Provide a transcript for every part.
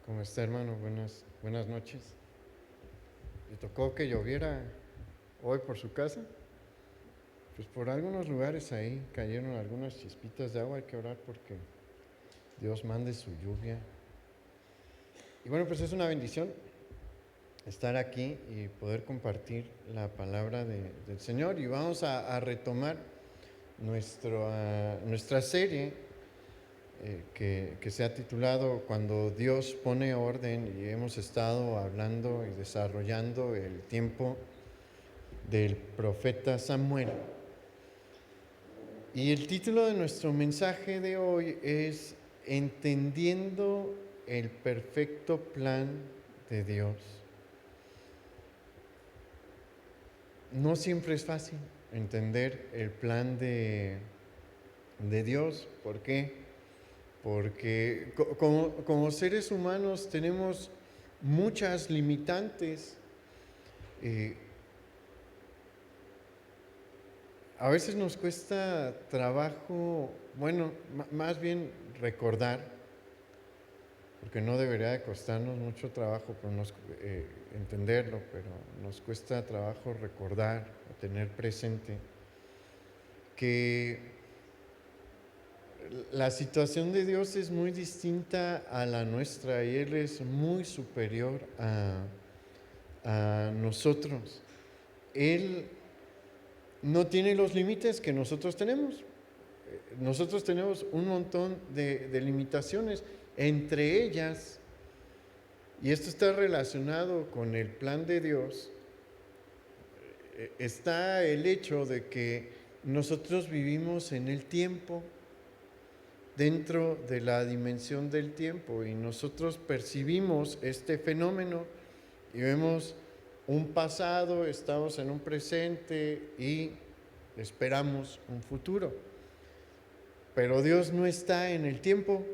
¿Cómo está, hermano? Buenas noches. ¿Le tocó que lloviera hoy por su casa? Pues por algunos lugares ahí cayeron algunas chispitas de agua. Hay que orar porque Dios mande su lluvia. Y bueno, pues es una bendición estar aquí y poder compartir la palabra del Señor. Y vamos a retomar nuestra serie que se ha titulado Cuando Dios pone orden, y hemos estado hablando y desarrollando el tiempo del profeta Samuel. Y el título de nuestro mensaje de hoy es Entendiendo el perfecto plan de Dios. No siempre es fácil entender el plan de Dios. ¿Por qué? Porque como seres humanos tenemos muchas limitantes. A veces nos cuesta trabajo, bueno, más bien recordar, porque no debería de costarnos mucho trabajo entenderlo, pero nos cuesta trabajo recordar o tener presente que la situación de Dios es muy distinta a la nuestra y Él es muy superior a nosotros. Él no tiene los límites que nosotros tenemos. Nosotros tenemos un montón de limitaciones, entre ellas, y esto está relacionado con el plan de Dios, está el hecho de que nosotros vivimos en el tiempo, dentro de la dimensión del tiempo, y nosotros percibimos este fenómeno y vemos un pasado, estamos en un presente y esperamos un futuro. Pero Dios no está en el tiempo,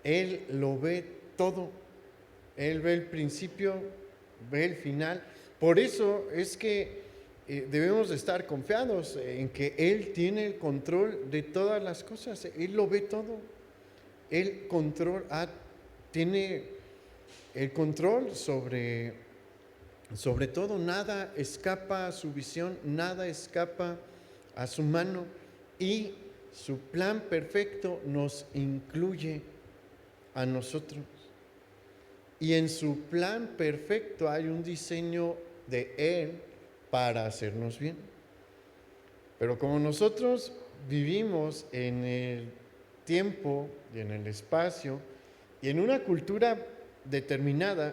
Él lo ve todo, Él ve el principio, ve el final. Por eso es que debemos de estar confiados en que Él tiene el control de todas las cosas, Él lo ve todo, tiene el control sobre todo. Nada escapa a su visión, nada escapa a su mano, y su plan perfecto nos incluye a nosotros. Y en su plan perfecto hay un diseño de Él para hacernos bien. Pero como nosotros vivimos en el tiempo y en el espacio y en una cultura determinada,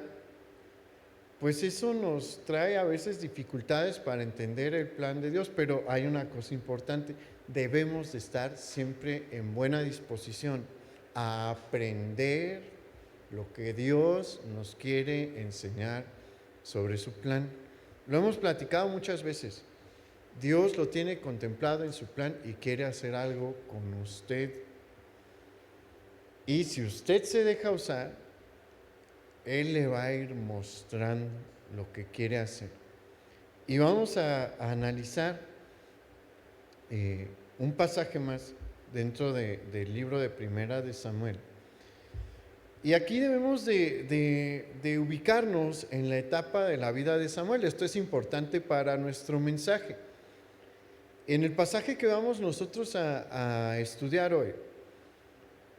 pues eso nos trae a veces dificultades para entender el plan de Dios. Pero hay una cosa importante: debemos de estar siempre en buena disposición a aprender lo que Dios nos quiere enseñar sobre su plan. Lo hemos platicado muchas veces. Dios lo tiene contemplado en su plan y quiere hacer algo con usted. Y si usted se deja usar, Él le va a ir mostrando lo que quiere hacer. Y vamos a analizar un pasaje más dentro del libro de Primera de Samuel. Y aquí debemos de ubicarnos en la etapa de la vida de Samuel. Esto es importante para nuestro mensaje. En el pasaje que vamos nosotros a estudiar hoy,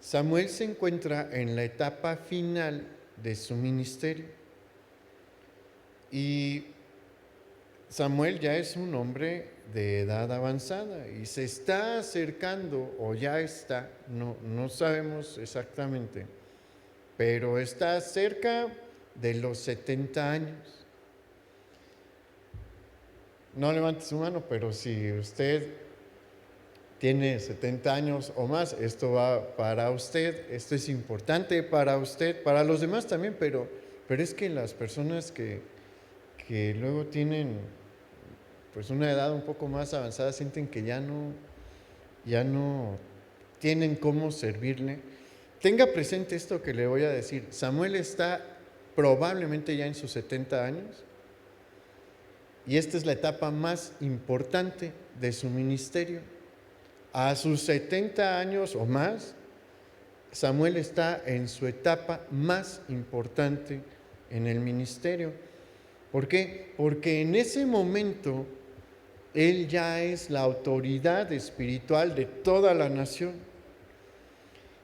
Samuel se encuentra en la etapa final de su ministerio. Y Samuel ya es un hombre de edad avanzada y se está acercando, o ya está, no sabemos exactamente, pero está cerca de los 70 años. No levante su mano, pero si usted tiene 70 años o más, esto va para usted, esto es importante para usted, para los demás también, pero es que las personas que luego tienen pues una edad un poco más avanzada sienten que ya no tienen cómo servirle. Tenga presente esto que le voy a decir: Samuel está probablemente ya en sus 70 años, y esta es la etapa más importante de su ministerio. A sus 70 años o más, Samuel está en su etapa más importante en el ministerio. ¿Por qué? Porque en ese momento él ya es la autoridad espiritual de toda la nación.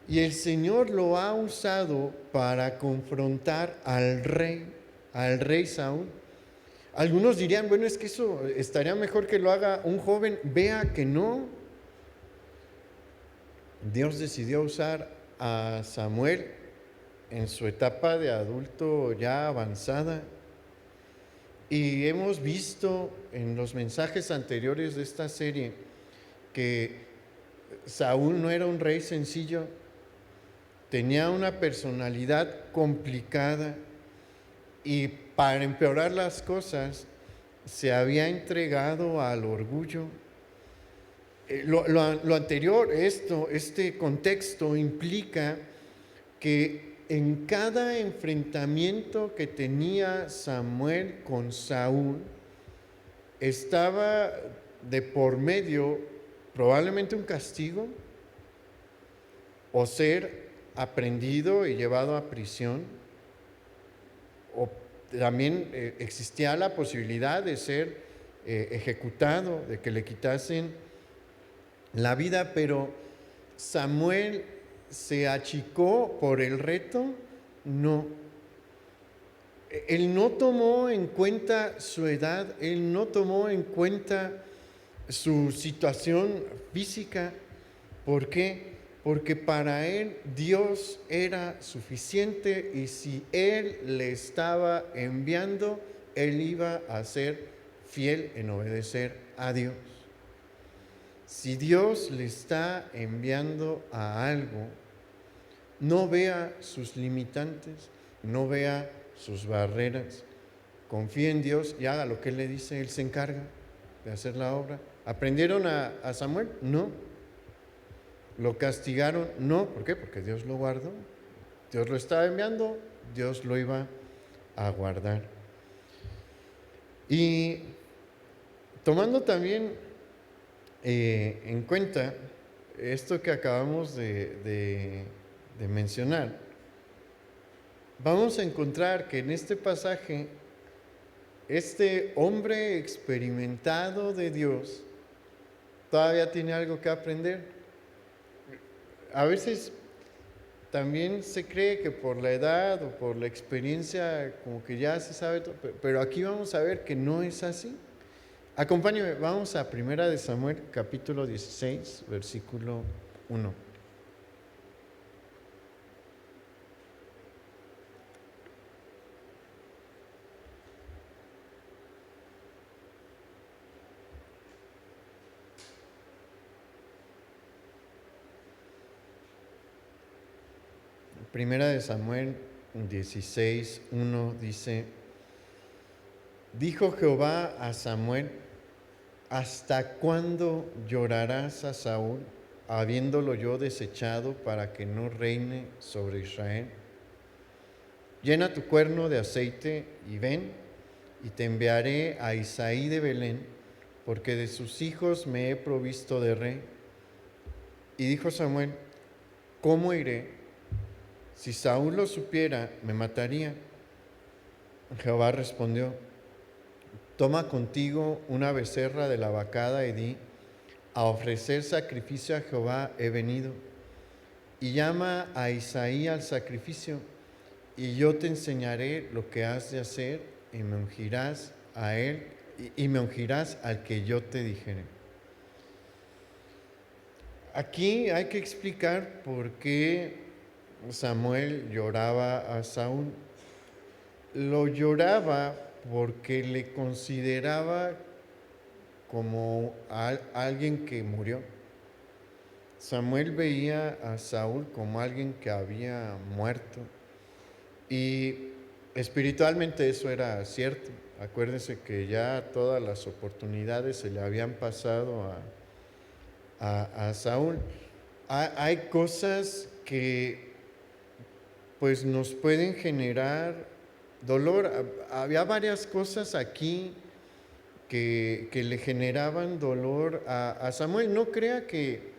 Y el Señor lo ha usado para confrontar al rey Saúl. Algunos dirían, bueno, es que eso estaría mejor que lo haga un joven. Vea que no. Dios decidió usar a Samuel en su etapa de adulto ya avanzada. Y hemos visto en los mensajes anteriores de esta serie que Saúl no era un rey sencillo, tenía una personalidad complicada y para empeorar las cosas se había entregado al orgullo. Lo anterior, este contexto implica que en cada enfrentamiento que tenía Samuel con Saúl, estaba de por medio probablemente un castigo o ser aprendido y llevado a prisión, o también existía la posibilidad de ser ejecutado, de que le quitasen la vida, pero Samuel se achicó por el reto, no. Él no tomó en cuenta su edad, él no tomó en cuenta su situación física. ¿Por qué? Porque para él Dios era suficiente y si él le estaba enviando, él iba a ser fiel en obedecer a Dios. Si Dios le está enviando a algo, no vea sus limitantes, no vea sus barreras. Confíe en Dios y haga lo que Él le dice, Él se encarga de hacer la obra. ¿Aprendieron a Samuel? No. ¿Lo castigaron? No. ¿Por qué? Porque Dios lo guardó. Dios lo estaba enviando, Dios lo iba a guardar. Y tomando también en cuenta esto que acabamos de mencionar, vamos a encontrar que en este pasaje, este hombre experimentado de Dios todavía tiene algo que aprender. A veces también se cree que por la edad o por la experiencia como que ya se sabe todo, pero aquí vamos a ver que no es así. Acompáñenme, vamos a 1 Samuel capítulo 16, versículo 1. Primera de Samuel 16, 1 dice: dijo Jehová a Samuel: ¿hasta cuándo llorarás a Saúl, habiéndolo yo desechado para que no reine sobre Israel? Llena tu cuerno de aceite y ven, y te enviaré a Isaí de Belén, porque de sus hijos me he provisto de rey. Y dijo Samuel: ¿cómo iré? Si Saúl lo supiera, me mataría. Jehová respondió: toma contigo una becerra de la vacada y di: a ofrecer sacrificio a Jehová he venido. Y llama a Isaí al sacrificio, y yo te enseñaré lo que has de hacer, y me ungirás a él, y me ungirás al que yo te dijere. Aquí hay que explicar por qué Samuel lloraba a Saúl. Lo lloraba porque le consideraba como alguien que murió. Samuel veía a Saúl como alguien que había muerto. Y espiritualmente eso era cierto. Acuérdense que ya todas las oportunidades se le habían pasado a Saúl. Hay cosas que pues nos pueden generar dolor. Había varias cosas aquí que le generaban dolor a Samuel. No crea que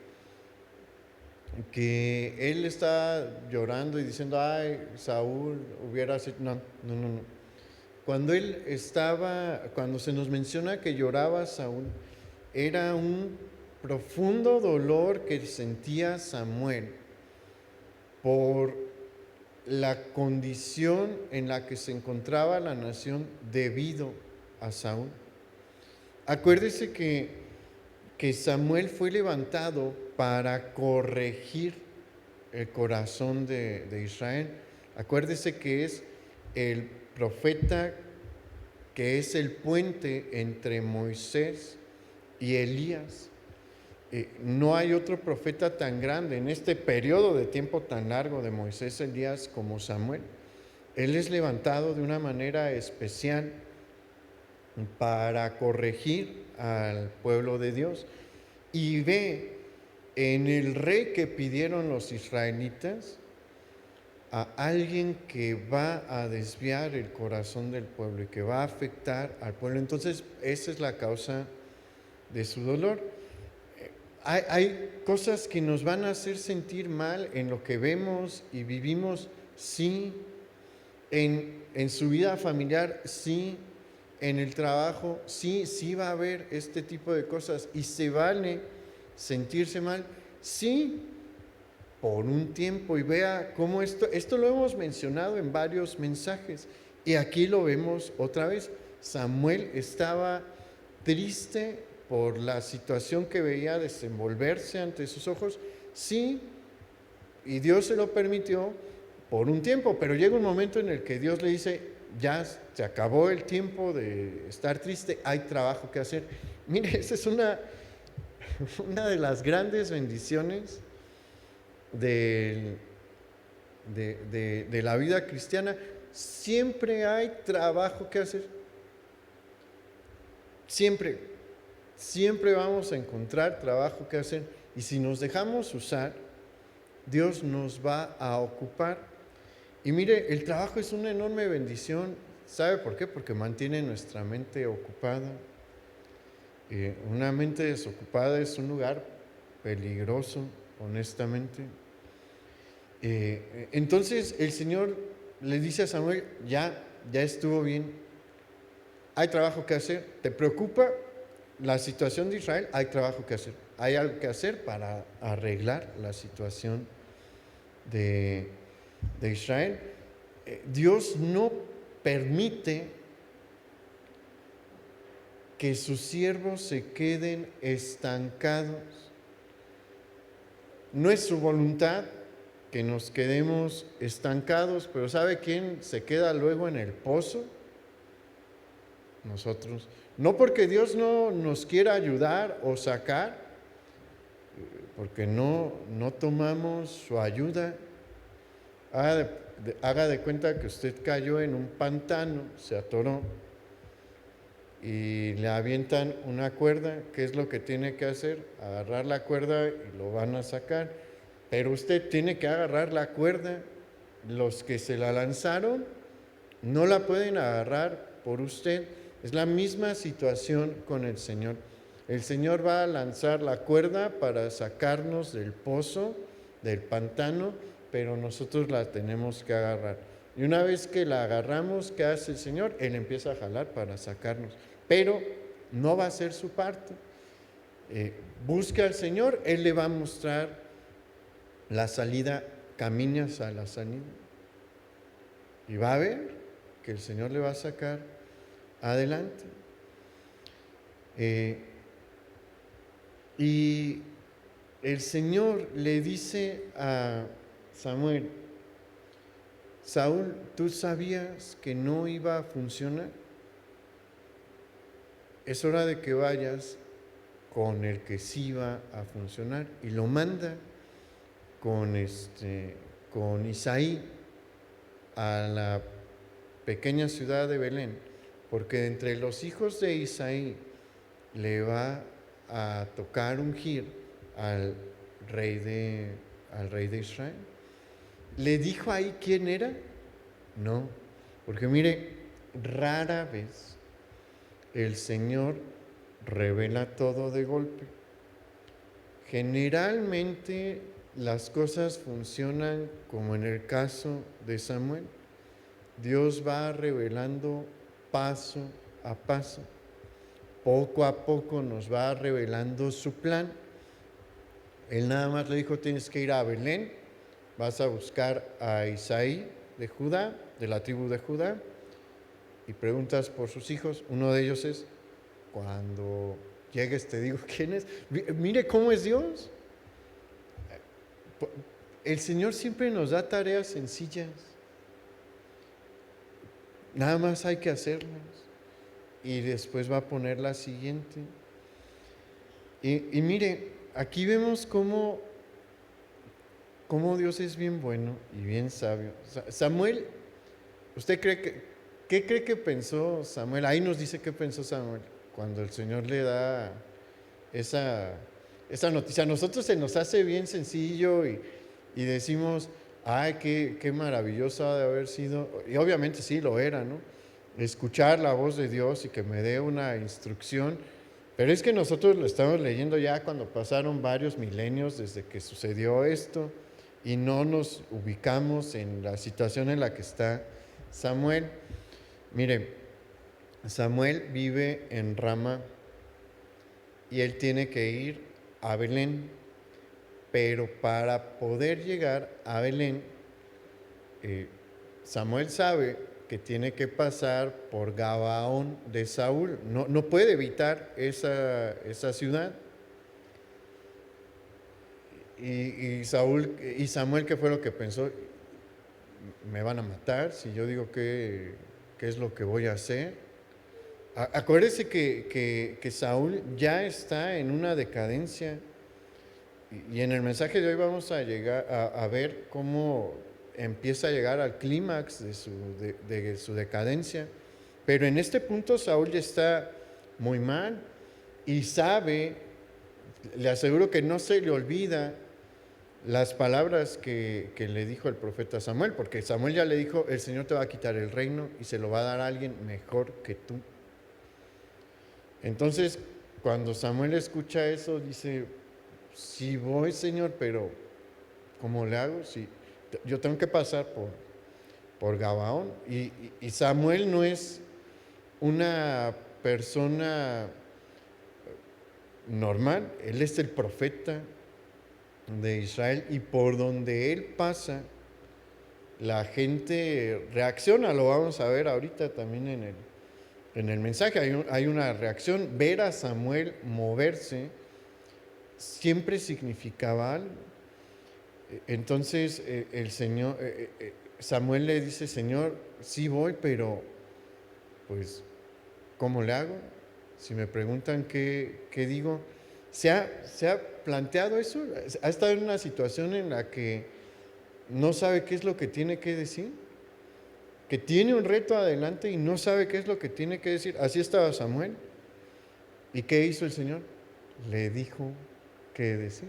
que él está llorando y diciendo, ay, Saúl hubiera sido... No, no, no, no. Cuando se nos menciona que lloraba Saúl, era un profundo dolor que sentía Samuel por la condición en la que se encontraba la nación debido a Saúl. Acuérdese que Samuel fue levantado para corregir el corazón de Israel. Acuérdese que es el profeta que es el puente entre Moisés y Elías. No hay otro profeta tan grande en este periodo de tiempo tan largo de Moisés, Elías como Samuel. Él es levantado de una manera especial para corregir al pueblo de Dios y ve en el rey que pidieron los israelitas a alguien que va a desviar el corazón del pueblo y que va a afectar al pueblo. Entonces, esa es la causa de su dolor. Hay cosas que nos van a hacer sentir mal en lo que vemos y vivimos, sí. En su vida familiar, sí. En el trabajo, sí, sí va a haber este tipo de cosas. Y se vale sentirse mal, sí, por un tiempo. Y vea cómo esto lo hemos mencionado en varios mensajes. Y aquí lo vemos otra vez. Samuel estaba triste por la situación que veía desenvolverse ante sus ojos, sí, y Dios se lo permitió por un tiempo, pero llega un momento en el que Dios le dice, ya se acabó el tiempo de estar triste, hay trabajo que hacer. Mire, esa es una de las grandes bendiciones de la vida cristiana. Siempre hay trabajo que hacer, siempre vamos a encontrar trabajo que hacer, y si nos dejamos usar, Dios nos va a ocupar. Y mire, el trabajo es una enorme bendición. ¿Sabe por qué? Porque mantiene nuestra mente ocupada. Una mente desocupada es un lugar peligroso, honestamente. Entonces el Señor le dice a Samuel, ya estuvo bien, hay trabajo que hacer. ¿Te preocupa la situación de Israel? Hay trabajo que hacer. Hay algo que hacer para arreglar la situación de Israel. Dios no permite que sus siervos se queden estancados. No es su voluntad que nos quedemos estancados, pero ¿sabe quién se queda luego en el pozo? Nosotros. No porque Dios no nos quiera ayudar o sacar, porque no tomamos su ayuda. Haga de cuenta que usted cayó en un pantano, se atoró y le avientan una cuerda. ¿Qué es lo que tiene que hacer? Agarrar la cuerda y lo van a sacar. Pero usted tiene que agarrar la cuerda. Los que se la lanzaron no la pueden agarrar por usted. Es la misma situación con el Señor. El Señor va a lanzar la cuerda para sacarnos del pozo, del pantano, pero nosotros la tenemos que agarrar. Y una vez que la agarramos, ¿qué hace el Señor? Él empieza a jalar para sacarnos, pero no va a ser su parte. Busca al Señor, Él le va a mostrar la salida, camine hacia la salida. Y va a ver que el Señor le va a sacar adelante. Y el Señor le dice a Samuel, Saúl, ¿tú sabías que no iba a funcionar? Es hora de que vayas con el que sí va a funcionar. Y lo manda con Isaí a la pequeña ciudad de Belén, porque entre los hijos de Isaí le va a tocar ungir al rey de Israel. ¿Le dijo ahí quién era? No, porque mire, rara vez el Señor revela todo de golpe. Generalmente las cosas funcionan como en el caso de Samuel. Dios va revelando paso a paso. Poco a poco nos va revelando su plan. Él nada más le dijo, tienes que ir a Belén, vas a buscar a Isaí de Judá, de la tribu de Judá, y preguntas por sus hijos. Uno de ellos es, cuando llegues te digo quién es. Mire cómo es Dios. El Señor siempre nos da tareas sencillas. Nada más hay que hacerlas. Y después va a poner la siguiente. Y mire, aquí vemos cómo Dios es bien bueno y bien sabio. Samuel, ¿usted qué cree que pensó Samuel? Ahí nos dice qué pensó Samuel cuando el Señor le da esa noticia. A nosotros se nos hace bien sencillo y decimos, ay, qué maravilloso ha de haber sido. Y obviamente sí lo era, ¿no? Escuchar la voz de Dios y que me dé una instrucción. Pero es que nosotros lo estamos leyendo ya cuando pasaron varios milenios desde que sucedió esto y no nos ubicamos en la situación en la que está Samuel. Mire, Samuel vive en Rama y él tiene que ir a Belén, pero para poder llegar a Belén, Samuel sabe que tiene que pasar por Gabaón de Saúl. No puede evitar esa ciudad. Y Samuel, ¿qué fue lo que pensó? Me van a matar si yo digo qué es lo que voy a hacer. Acuérdese que Saúl ya está en una decadencia. Y en el mensaje de hoy vamos a llegar a ver cómo empieza a llegar al clímax de su decadencia. Pero en este punto Saúl ya está muy mal y sabe, le aseguro que no se le olvida las palabras que le dijo el profeta Samuel, porque Samuel ya le dijo, el Señor te va a quitar el reino y se lo va a dar a alguien mejor que tú. Entonces, cuando Samuel escucha eso, dice, sí voy, Señor, pero ¿cómo le hago? Si yo tengo que pasar por Gabaón. Y Samuel no es una persona normal, él es el profeta de Israel y por donde él pasa, la gente reacciona, lo vamos a ver ahorita también en el mensaje, hay una reacción. Ver a Samuel moverse siempre significaba algo. Entonces el Señor, Samuel le dice, Señor, sí voy, pero pues, ¿cómo le hago? Si me preguntan qué digo, ¿se ha planteado eso? ¿Ha estado en una situación en la que no sabe qué es lo que tiene que decir? Que tiene un reto adelante y no sabe qué es lo que tiene que decir. Así estaba Samuel. ¿Y qué hizo el Señor? Le dijo qué decir.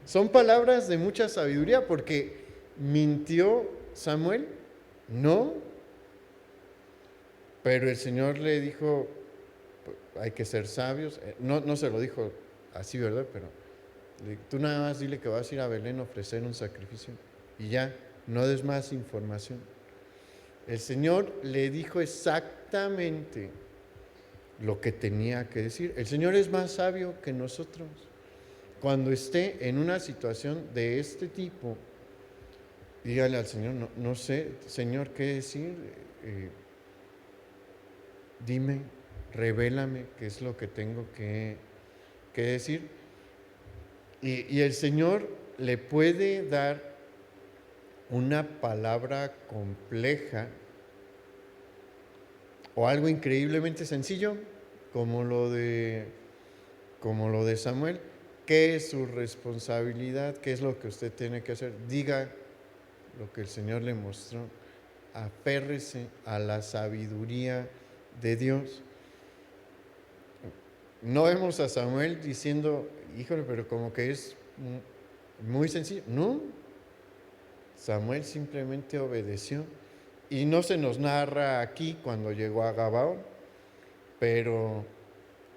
Son palabras de mucha sabiduría porque mintió Samuel, no, pero el Señor le dijo, hay que ser sabios. No se lo dijo así, ¿verdad? Pero tú nada más dile que vas a ir a Belén a ofrecer un sacrificio y ya, no des más información. El Señor le dijo exactamente lo que tenía que decir. El Señor es más sabio que nosotros. Cuando esté en una situación de este tipo, dígale al Señor, no sé, Señor, qué decir. Dime, revélame qué es lo que tengo que decir. Y el Señor le puede dar una palabra compleja o algo increíblemente sencillo, como lo de Samuel. ¿Qué es su responsabilidad? ¿Qué es lo que usted tiene que hacer? Diga lo que el Señor le mostró. Aférrese a la sabiduría de Dios. No vemos a Samuel diciendo, híjole, pero como que es muy sencillo. No, Samuel simplemente obedeció. Y no se nos narra aquí cuando llegó a Gabaón, pero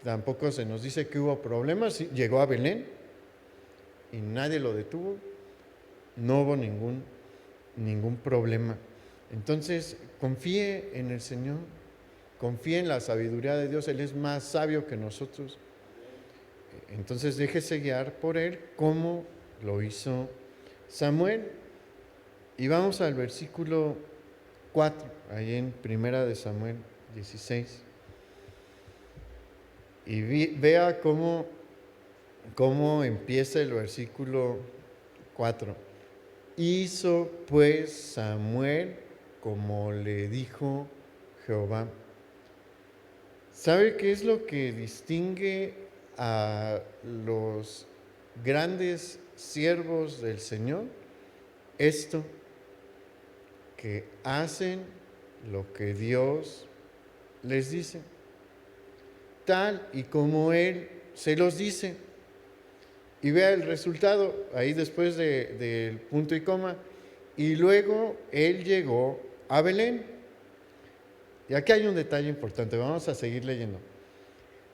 tampoco se nos dice que hubo problemas. Llegó a Belén y nadie lo detuvo. no hubo ningún problema. Entonces, confíe en el Señor, confíe en la sabiduría de Dios. Él es más sabio que nosotros. Entonces, déjese guiar por Él como lo hizo Samuel. Y vamos al versículo 4, ahí en Primera de Samuel 16. Y vea cómo empieza el versículo 4. Hizo pues Samuel como le dijo Jehová. ¿Sabe qué es lo que distingue a los grandes siervos del Señor? Esto, que hacen lo que Dios les dice, tal y como Él se los dice. Y vea el resultado ahí después del punto y coma. Y luego Él llegó a Belén. Y aquí hay un detalle importante, vamos a seguir leyendo.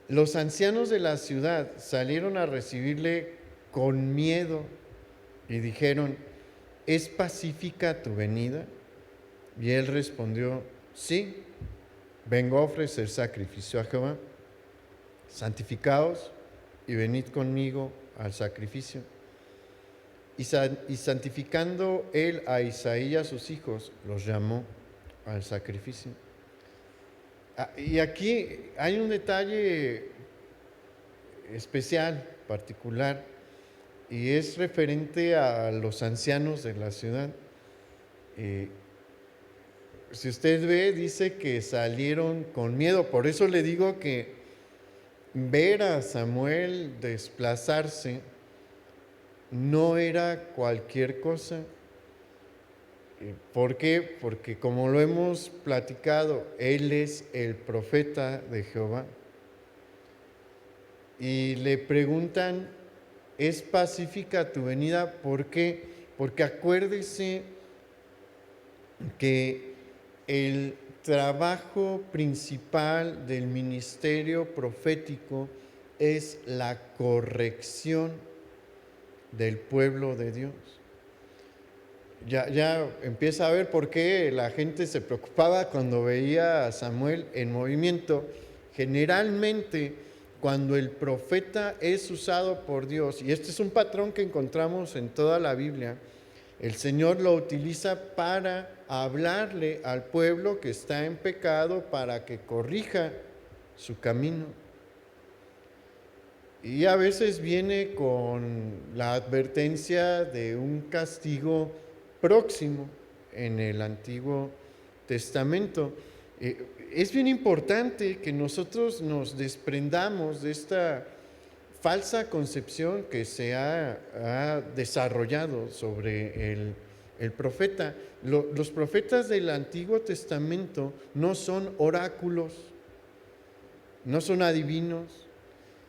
Los ancianos de la ciudad salieron a recibirle con miedo y dijeron: ¿es pacífica tu venida? Y él respondió: sí, vengo a ofrecer sacrificio a Jehová. Santificaos y venid conmigo al sacrificio. Y santificando él a Isaí y a sus hijos, los llamó al sacrificio. Y aquí hay un detalle especial, particular, y es referente a los ancianos de la ciudad. Si usted ve, dice que salieron con miedo. Por eso le digo que ver a Samuel desplazarse no era cualquier cosa. ¿Por qué? Porque como lo hemos platicado, él es el profeta de Jehová. Y le preguntan: ¿es pacífica tu venida? ¿Por qué? Porque acuérdese que el trabajo principal del ministerio profético es la corrección del pueblo de Dios. Ya empieza a ver por qué la gente se preocupaba cuando veía a Samuel en movimiento. Generalmente, cuando el profeta es usado por Dios, y este es un patrón que encontramos en toda la Biblia, el Señor lo utiliza para hablarle al pueblo que está en pecado para que corrija su camino. Y a veces viene con la advertencia de un castigo próximo en el Antiguo Testamento. Es bien importante que nosotros nos desprendamos de esta falsa concepción que se ha desarrollado sobre el profeta. Los profetas del Antiguo Testamento no son oráculos, no son adivinos,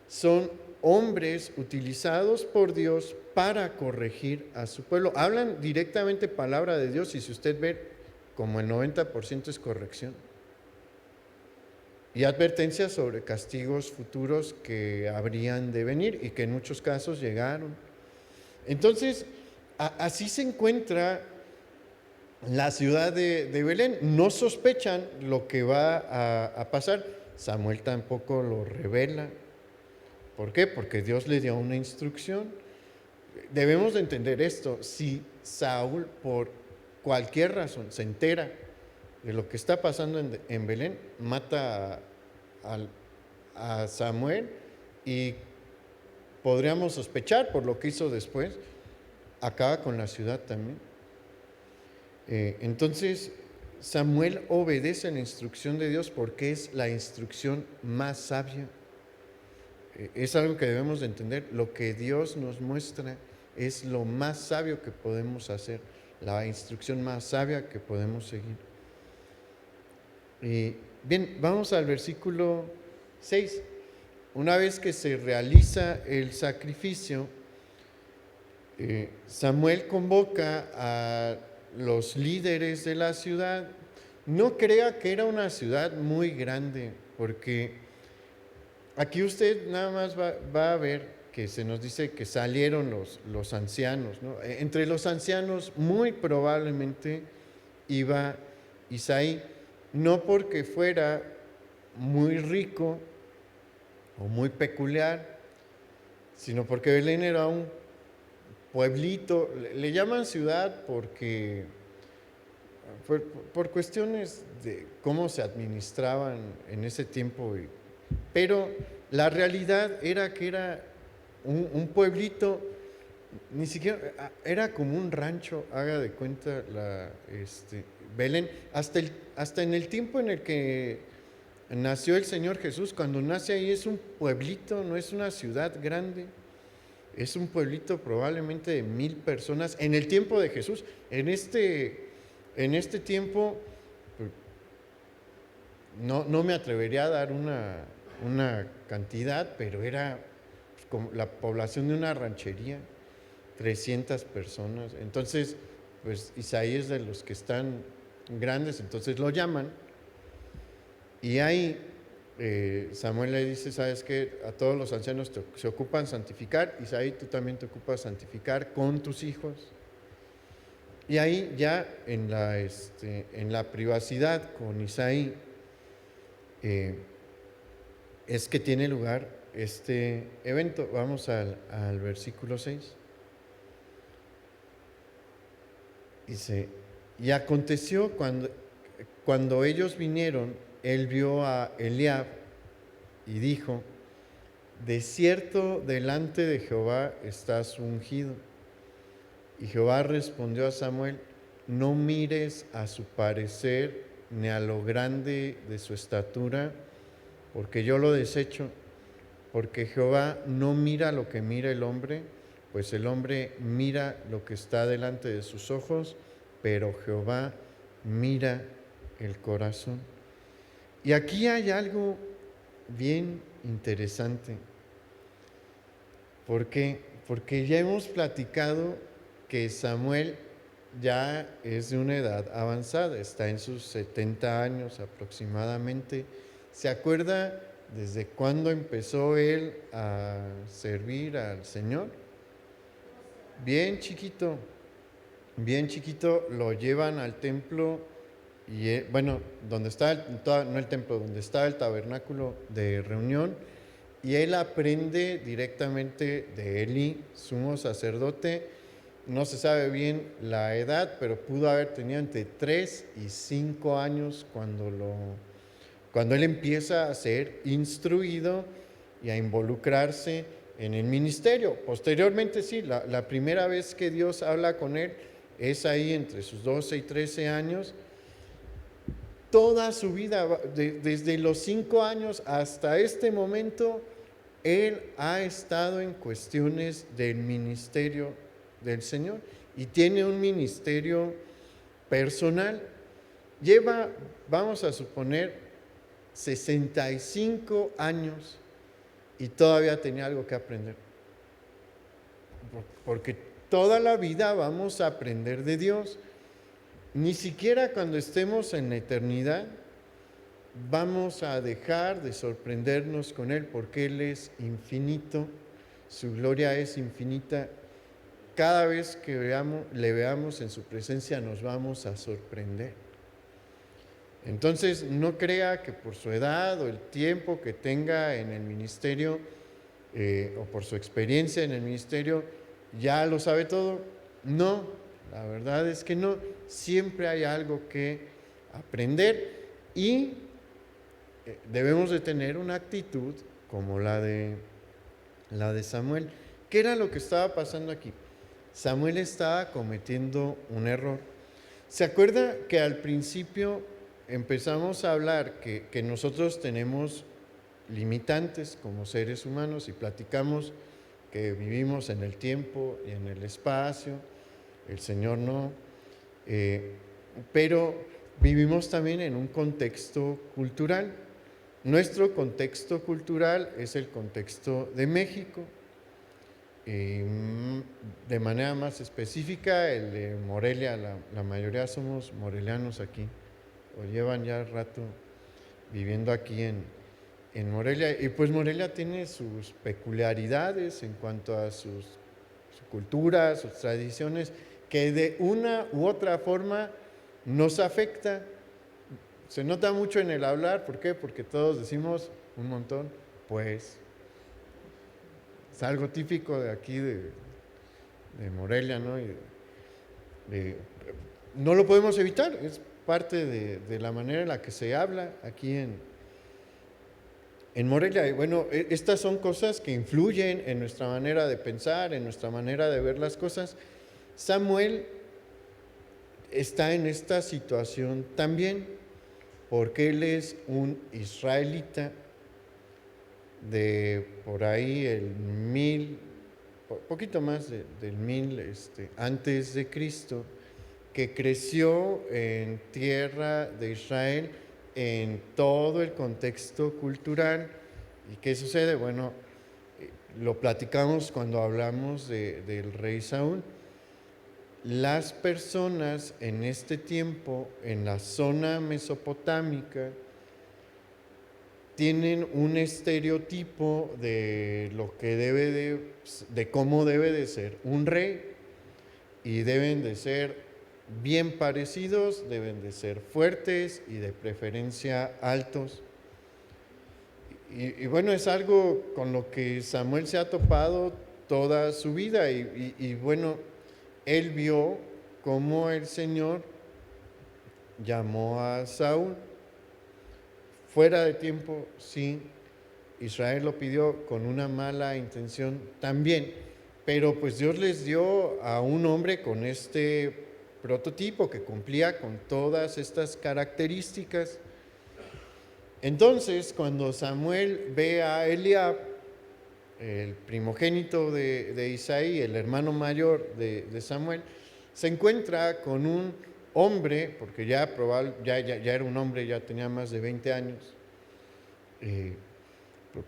son hombres utilizados por Dios para corregir a su pueblo. Hablan directamente palabra de Dios, y si usted ve, como el 90% es corrección. Y advertencias sobre castigos futuros que habrían de venir y que en muchos casos llegaron. Entonces, así se encuentra la ciudad de Belén. No sospechan lo que va a pasar. Samuel tampoco lo revela. ¿Por qué? Porque Dios le dio una instrucción. Debemos de entender esto. Si Saúl, por cualquier razón, se entera de lo que está pasando en Belén, mata a Samuel, y podríamos sospechar por lo que hizo después, acaba con la ciudad también. Entonces, Samuel obedece la instrucción de Dios porque es la instrucción más sabia. Es algo que debemos de entender. Lo que Dios nos muestra es lo más sabio que podemos hacer, la instrucción más sabia que podemos seguir. Bien, vamos al versículo 6. Una vez que se realiza el sacrificio, Samuel convoca a los líderes de la ciudad. No crea que era una ciudad muy grande, porque aquí usted nada más va a ver que se nos dice que salieron los ancianos, ¿no? Entre los ancianos muy probablemente iba Isaí, no porque fuera muy rico o muy peculiar, sino porque Belén era un pueblito, le llaman ciudad porque por cuestiones de cómo se administraban en ese tiempo, pero la realidad era que era un pueblito, ni siquiera, era como un rancho, haga de cuenta Belén, hasta en el tiempo en el que nació el Señor Jesús, cuando nace ahí es un pueblito, no es una ciudad grande, es un pueblito probablemente de 1,000 personas, en el tiempo de Jesús. En este tiempo, no me atrevería a dar una cantidad, pero era como la población de una ranchería, 300 personas. Entonces, pues Isaí es de los que están grandes, entonces lo llaman. Y ahí Samuel le dice, ¿sabes qué? A todos los ancianos se ocupan santificar, Isaí, tú también te ocupas santificar con tus hijos. Y ahí ya en la privacidad con Isaí es que tiene lugar este evento. Vamos al versículo 6. Dice, y aconteció cuando ellos vinieron, él vio a Eliab y dijo, de cierto delante de Jehová estás ungido. Y Jehová respondió a Samuel, no mires a su parecer ni a lo grande de su estatura, porque yo lo desecho, porque Jehová no mira lo que mira el hombre, pues el hombre mira lo que está delante de sus ojos, pero Jehová mira el corazón. Y aquí hay algo bien interesante. ¿Por qué? Porque ya hemos platicado que Samuel ya es de una edad avanzada, está en sus 70 años aproximadamente. ¿Se acuerda desde cuándo empezó él a servir al Señor? Bien chiquito lo llevan al templo y donde está no el templo, donde está el tabernáculo de reunión, y él aprende directamente de Eli, sumo sacerdote. No se sabe bien la edad, pero pudo haber tenido entre 3 y 5 años cuando él empieza a ser instruido y a involucrarse en el ministerio. Posteriormente sí, la primera vez que Dios habla con él es ahí entre sus 12 y 13 años. Toda su vida, desde los 5 años hasta este momento, él ha estado en cuestiones del ministerio del Señor y tiene un ministerio personal. Lleva, vamos a suponer, 65 años y todavía tenía algo que aprender. Porque toda la vida vamos a aprender de Dios. Ni siquiera cuando estemos en la eternidad vamos a dejar de sorprendernos con Él, porque Él es infinito, su gloria es infinita. Cada vez que le veamos en su presencia nos vamos a sorprender. Entonces, no crea que por su edad o el tiempo que tenga en el ministerio o por su experiencia en el ministerio ya lo sabe todo. No, la verdad es que no. Siempre hay algo que aprender y debemos de tener una actitud como la de Samuel. ¿Qué era lo que estaba pasando aquí? Samuel estaba cometiendo un error. ¿Se acuerda que al principio empezamos a hablar que nosotros tenemos limitantes como seres humanos y platicamos que vivimos en el tiempo y en el espacio, el Señor no, pero vivimos también en un contexto cultural. Nuestro contexto cultural es el contexto de México, de manera más específica el de Morelia. La mayoría somos morelianos aquí, o llevan ya rato viviendo aquí en en Morelia. Y pues Morelia tiene sus peculiaridades en cuanto a su cultura, sus tradiciones, que de una u otra forma nos afecta. Se nota mucho en el hablar. ¿Por qué? Porque todos decimos un montón, pues. Es algo típico de aquí, de Morelia, ¿no? De- no lo podemos evitar, es parte de la manera en la que se habla aquí en Morelia. Y bueno, estas son cosas que influyen en nuestra manera de pensar, en nuestra manera de ver las cosas. Samuel está en esta situación también, porque él es un israelita de por ahí el 1000, poquito más del 1000 antes de Cristo, que creció en tierra de Israel en todo el contexto cultural. ¿Y qué sucede? Bueno, lo platicamos cuando hablamos del rey Saúl. Las personas en este tiempo, en la zona mesopotámica, tienen un estereotipo de lo que de cómo debe de ser un rey, y deben de ser bien parecidos, deben de ser fuertes y de preferencia altos. Y bueno, es algo con lo que Samuel se ha topado toda su vida, y bueno, él vio cómo el Señor llamó a Saúl fuera de tiempo. Sí, Israel lo pidió con una mala intención también, pero pues Dios les dio a un hombre con este prototipo que cumplía con todas estas características. Entonces, cuando Samuel ve a Eliab, el primogénito de Isaí, el hermano mayor de Samuel, se encuentra con un hombre, porque ya era un hombre, ya tenía más de 20 años,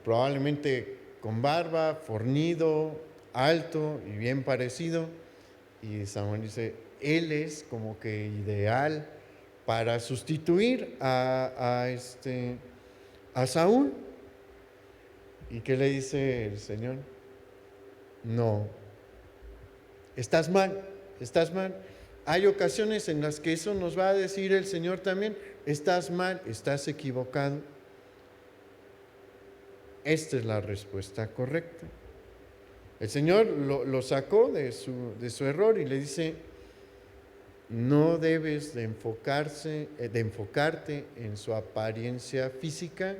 probablemente con barba, fornido, alto y bien parecido. Y Samuel dice, él es como que ideal para sustituir a Saúl. ¿Y qué le dice el Señor? No, estás mal, estás mal. Hay ocasiones en las que eso nos va a decir el Señor también, estás mal, estás equivocado. Esta es la respuesta correcta. El Señor lo sacó de su error y le dice, no debes de enfocarte en su apariencia física.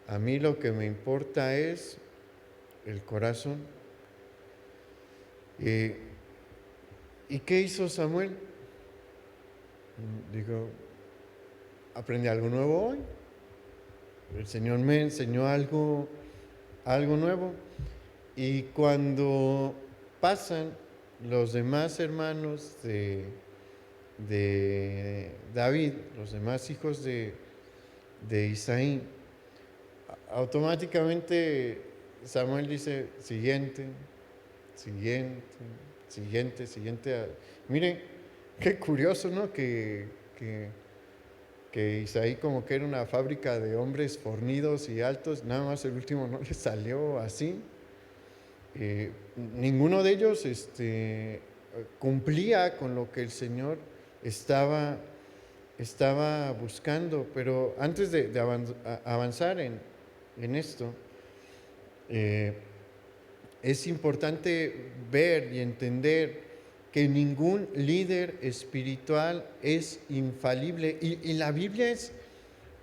A mí lo que me importa es el corazón. ¿Y qué hizo Samuel? Digo, aprendí algo nuevo hoy. El Señor me enseñó algo nuevo. Y cuando pasan los demás hermanos de David, los demás hijos de Isaí, automáticamente Samuel dice, siguiente. Miren, qué curioso, ¿no? Que Isaí como que era una fábrica de hombres fornidos y altos, nada más el último no le salió así. Ninguno de ellos cumplía con lo que el Señor estaba buscando. Pero antes de avanzar en esto, es importante ver y entender que ningún líder espiritual es infalible, y la Biblia es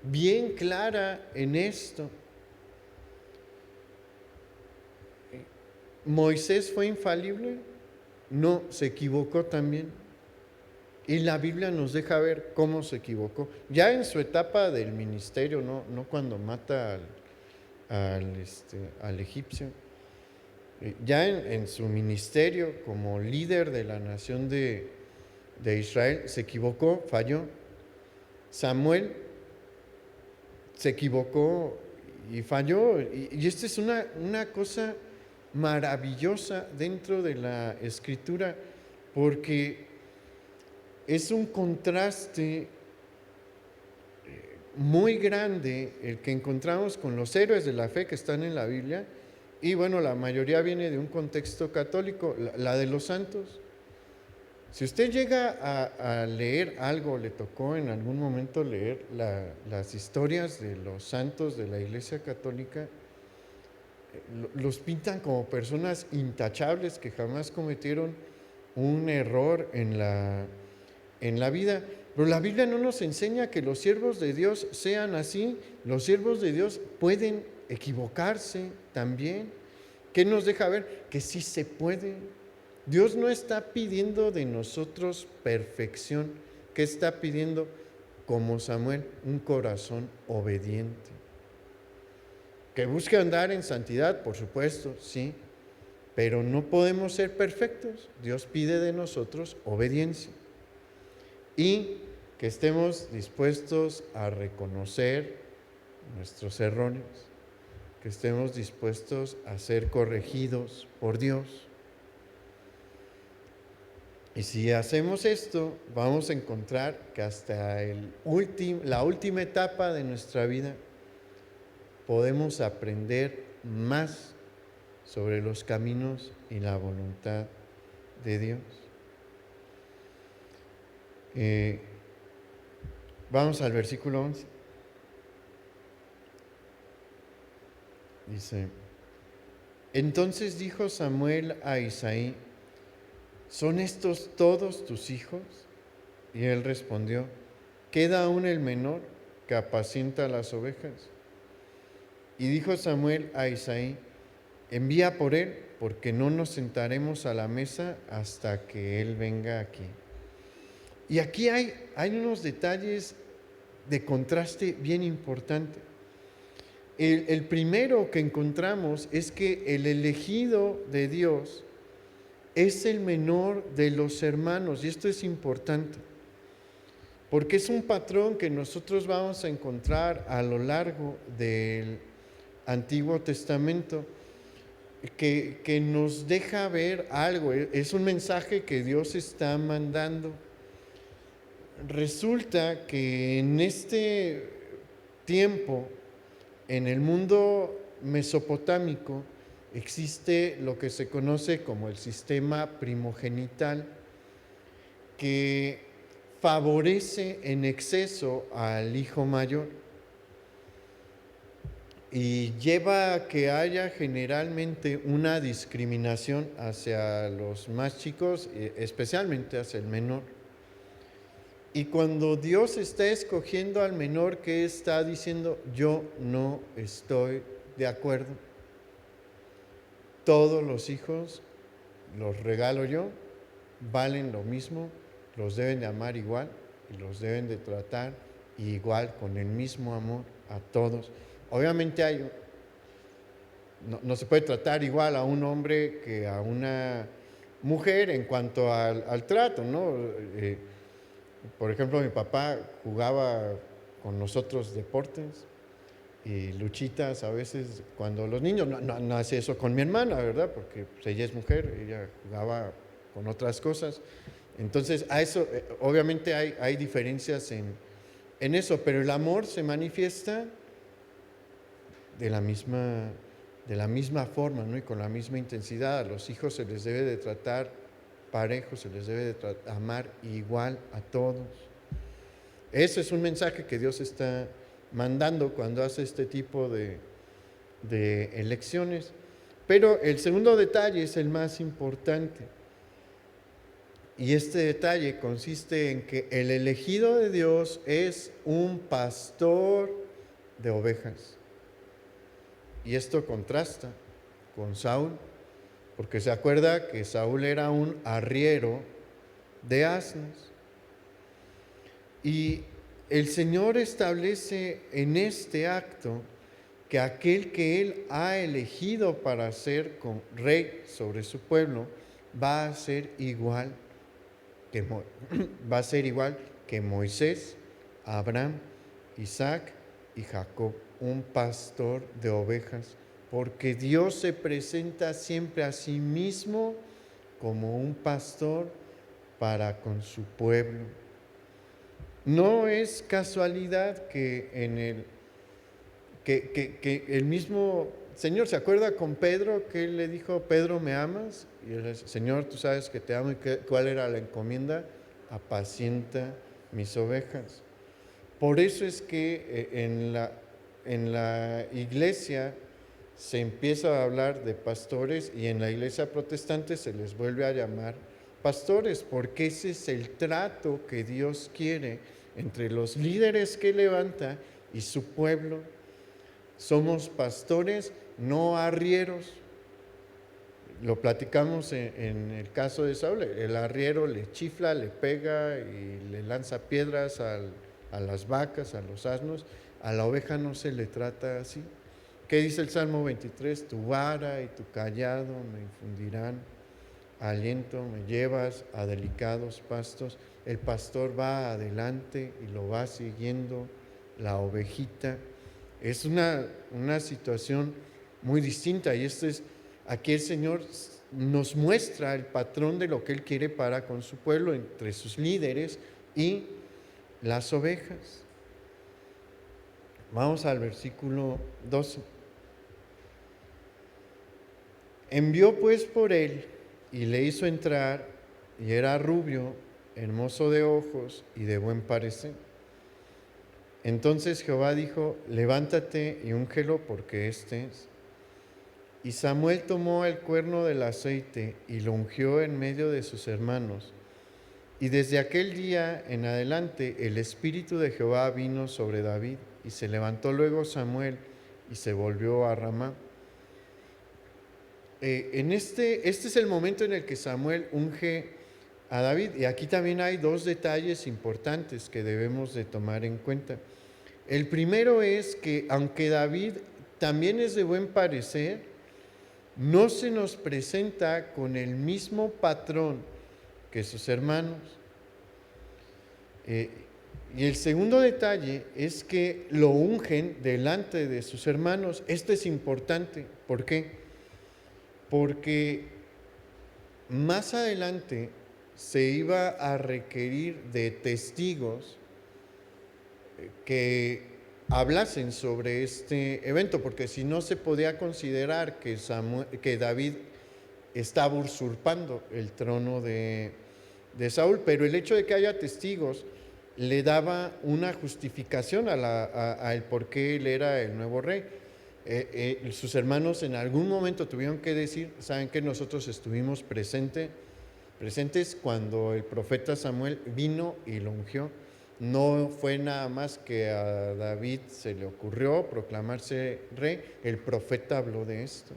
bien clara en esto. ¿Moisés fue infalible? No, se equivocó también. Y la Biblia nos deja ver cómo se equivocó. Ya en su etapa del ministerio, no cuando mata al egipcio. Ya en su ministerio como líder de la nación de Israel, se equivocó, falló. Samuel se equivocó y falló. Y esta es una cosa maravillosa dentro de la Escritura, porque es un contraste muy grande el que encontramos con los héroes de la fe que están en la Biblia, y bueno, la mayoría viene de un contexto católico, la de los santos. Si usted llega a leer algo, le tocó en algún momento leer las historias de los santos de la Iglesia Católica, los pintan como personas intachables que jamás cometieron un error en la vida. Pero la Biblia no nos enseña que los siervos de Dios sean así. Los siervos de Dios pueden equivocarse también. ¿Qué nos deja ver? Que sí se puede. Dios no está pidiendo de nosotros perfección. ¿Qué está pidiendo? Como Samuel, un corazón obediente. Que busque andar en santidad, por supuesto, sí, pero no podemos ser perfectos. Dios pide de nosotros obediencia y que estemos dispuestos a reconocer nuestros errores, que estemos dispuestos a ser corregidos por Dios. Y si hacemos esto, vamos a encontrar que hasta la última etapa de nuestra vida podemos aprender más sobre los caminos y la voluntad de Dios. Vamos al versículo 11. Dice: entonces dijo Samuel a Isaí: ¿son estos todos tus hijos? Y él respondió: queda aún el menor que apacienta las ovejas. Y dijo Samuel a Isaí: envía por él, porque no nos sentaremos a la mesa hasta que él venga aquí. Y aquí hay unos detalles de contraste bien importante. El primero que encontramos es que el elegido de Dios es el menor de los hermanos, y esto es importante, porque es un patrón que nosotros vamos a encontrar a lo largo del Antiguo Testamento, que nos deja ver algo. Es un mensaje que Dios está mandando. Resulta que en este tiempo, en el mundo mesopotámico, existe lo que se conoce como el sistema primogenital, que favorece en exceso al hijo mayor y lleva a que haya generalmente una discriminación hacia los más chicos, especialmente hacia el menor. Y cuando Dios está escogiendo al menor, ¿qué está diciendo? Yo no estoy de acuerdo. Todos los hijos los regalo yo, valen lo mismo, los deben de amar igual y los deben de tratar igual, con el mismo amor a todos. Obviamente no se puede tratar igual a un hombre que a una mujer en cuanto al trato, ¿no? Por ejemplo, mi papá jugaba con nosotros deportes y luchitas a veces cuando los niños, no hace eso con mi hermana, ¿verdad? Porque pues, ella es mujer, ella jugaba con otras cosas. Entonces, a eso, obviamente hay diferencias en eso, pero el amor se manifiesta de la misma forma, ¿no? Y con la misma intensidad. A los hijos se les debe de tratar parejo, se les debe de amar igual a todos. Ese es un mensaje que Dios está mandando cuando hace este tipo de elecciones. Pero el segundo detalle es el más importante. Y este detalle consiste en que el elegido de Dios es un pastor de ovejas. Y esto contrasta con Saúl, porque se acuerda que Saúl era un arriero de asnos. Y el Señor establece en este acto que aquel que Él ha elegido para ser rey sobre su pueblo va a ser igual que Moisés, Abraham, Isaac y Jacob, un pastor de ovejas, porque Dios se presenta siempre a sí mismo como un pastor para con su pueblo. No es casualidad que que el mismo Señor, ¿se acuerda con Pedro que él le dijo: Pedro, ¿me amas? Y él le dice: Señor, tú sabes que te amo. ¿Y cuál era la encomienda? Apacienta mis ovejas. Por eso es que en la iglesia se empieza a hablar de pastores, y en la iglesia protestante se les vuelve a llamar pastores, porque ese es el trato que Dios quiere entre los líderes que levanta y su pueblo. Somos pastores, no arrieros. Lo platicamos en el caso de Saúl. El arriero le chifla, le pega y le lanza piedras a las vacas, a los asnos. A la oveja no se le trata así. ¿Qué dice el Salmo 23? Tu vara y tu callado me infundirán aliento, me llevas a delicados pastos. El pastor va adelante y lo va siguiendo la ovejita. Es una situación muy distinta, y aquí el Señor nos muestra el patrón de lo que Él quiere para con su pueblo, entre sus líderes y las ovejas. Vamos al versículo 12. Envió pues por él y le hizo entrar, y era rubio, hermoso de ojos y de buen parecer. Entonces Jehová dijo: levántate y úngelo, porque este es. Y Samuel tomó el cuerno del aceite y lo ungió en medio de sus hermanos. Y desde aquel día en adelante el Espíritu de Jehová vino sobre David, y se levantó luego Samuel y se volvió a Ramá. Este es el momento en el que Samuel unge a David, y aquí también hay dos detalles importantes que debemos de tomar en cuenta. El primero es que, aunque David también es de buen parecer, no se nos presenta con el mismo patrón que sus hermanos. Y el segundo detalle es que lo ungen delante de sus hermanos. Esto es importante. ¿Por qué? Porque más adelante se iba a requerir de testigos que hablasen sobre este evento, porque si no, se podía considerar que David estaba usurpando el trono de Saúl. Pero el hecho de que haya testigos le daba una justificación al por qué él era el nuevo rey. Sus hermanos en algún momento tuvieron que decir: saben que nosotros estuvimos presentes cuando el profeta Samuel vino y lo ungió. No fue nada más que a David se le ocurrió proclamarse rey, el profeta habló de esto.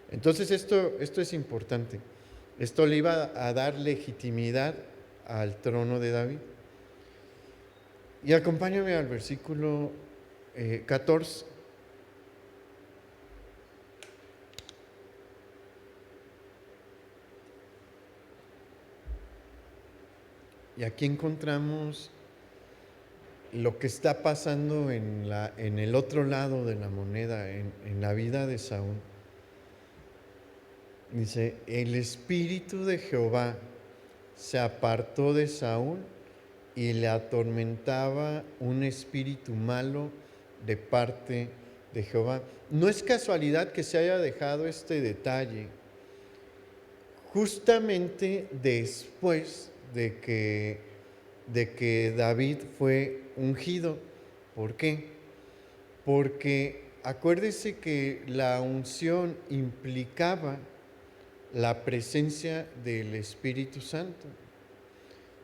Entonces esto es importante. Esto le iba a dar legitimidad al trono de David. Y acompáñame al versículo 14. Y aquí encontramos lo que está pasando en el otro lado de la moneda, en la vida de Saúl. Dice: el espíritu de Jehová se apartó de Saúl, y le atormentaba un espíritu malo de parte de Jehová. No es casualidad que se haya dejado este detalle justamente después de que David fue ungido. ¿Por qué? Porque acuérdese que la unción implicaba la presencia del Espíritu Santo.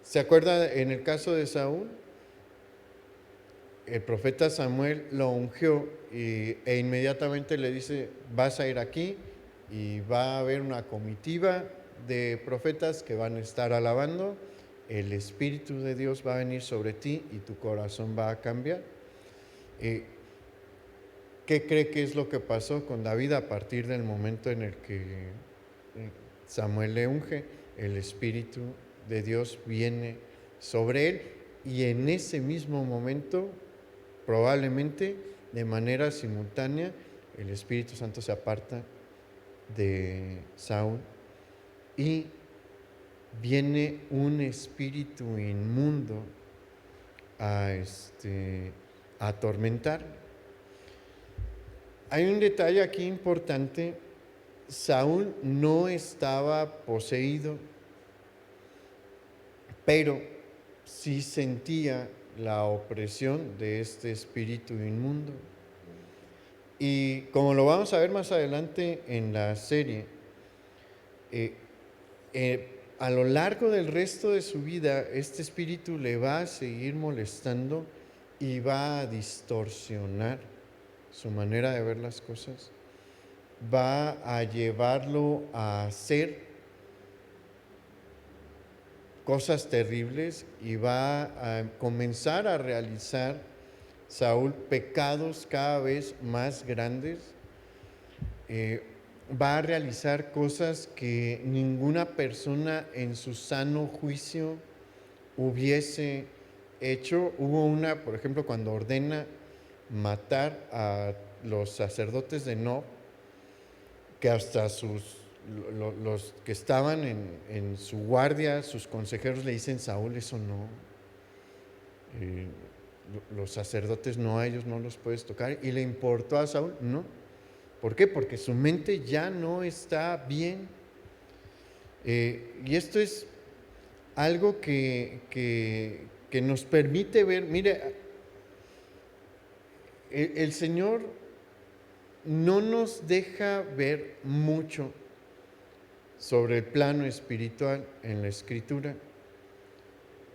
¿Se acuerda en el caso de Saúl? El profeta Samuel lo ungió e inmediatamente le dice: vas a ir aquí y va a haber una comitiva de profetas que van a estar alabando. El Espíritu de Dios va a venir sobre ti y tu corazón va a cambiar. ¿Qué cree que es lo que pasó con David a partir del momento en el que Samuel le unge? El Espíritu de Dios viene sobre él, y en ese mismo momento, probablemente de manera simultánea, el Espíritu Santo se aparta de Saúl y viene un espíritu inmundo a atormentar. Hay un detalle aquí importante. Saúl no estaba poseído, pero sí sentía la opresión de este espíritu inmundo. Y como lo vamos a ver más adelante en la serie, a lo largo del resto de su vida, este espíritu le va a seguir molestando y va a distorsionar su manera de ver las cosas. Va a llevarlo a hacer cosas terribles y va a comenzar a realizar Saúl pecados cada vez más grandes. Va a realizar cosas que ninguna persona en su sano juicio hubiese hecho. Hubo una, por ejemplo, cuando ordena matar a los sacerdotes de Nob, que hasta los que estaban en su guardia, sus consejeros le dicen: Saúl, eso no. Los sacerdotes no, a ellos no los puedes tocar. ¿Y le importó a Saúl? No. ¿Por qué? Porque su mente ya no está bien. Y esto es algo que nos permite ver. Mire, el Señor no nos deja ver mucho sobre el plano espiritual en la Escritura.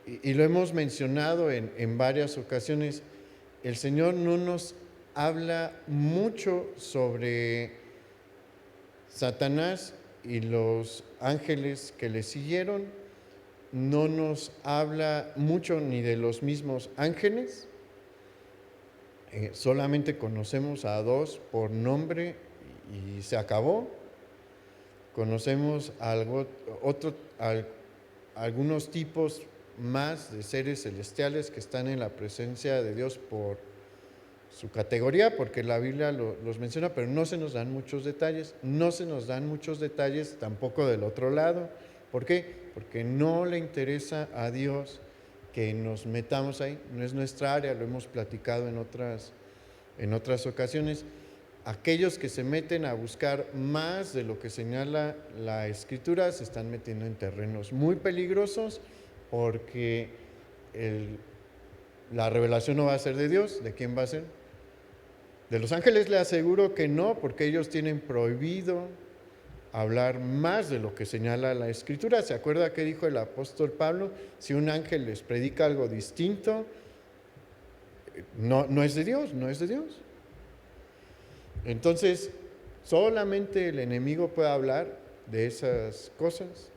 Y lo hemos mencionado en varias ocasiones. El Señor no nos habla mucho sobre Satanás y los ángeles que le siguieron. No nos habla mucho ni de los mismos ángeles. Solamente conocemos a dos por nombre y se acabó. Conocemos algunos tipos más de seres celestiales que están en la presencia de Dios por su categoría, porque la Biblia los menciona, pero no se nos dan muchos detalles. No se nos dan muchos detalles tampoco del otro lado. ¿Por qué? Porque no le interesa a Dios que nos metamos ahí. No es nuestra área, lo hemos platicado en otras ocasiones. Aquellos que se meten a buscar más de lo que señala la Escritura se están metiendo en terrenos muy peligrosos, porque la revelación no va a ser de Dios. ¿De quién va a ser? De los ángeles le aseguro que no, porque ellos tienen prohibido hablar más de lo que señala la Escritura. ¿Se acuerda qué dijo el apóstol Pablo? Si un ángel les predica algo distinto, no es de Dios, no es de Dios. Entonces, solamente el enemigo puede hablar de esas cosas,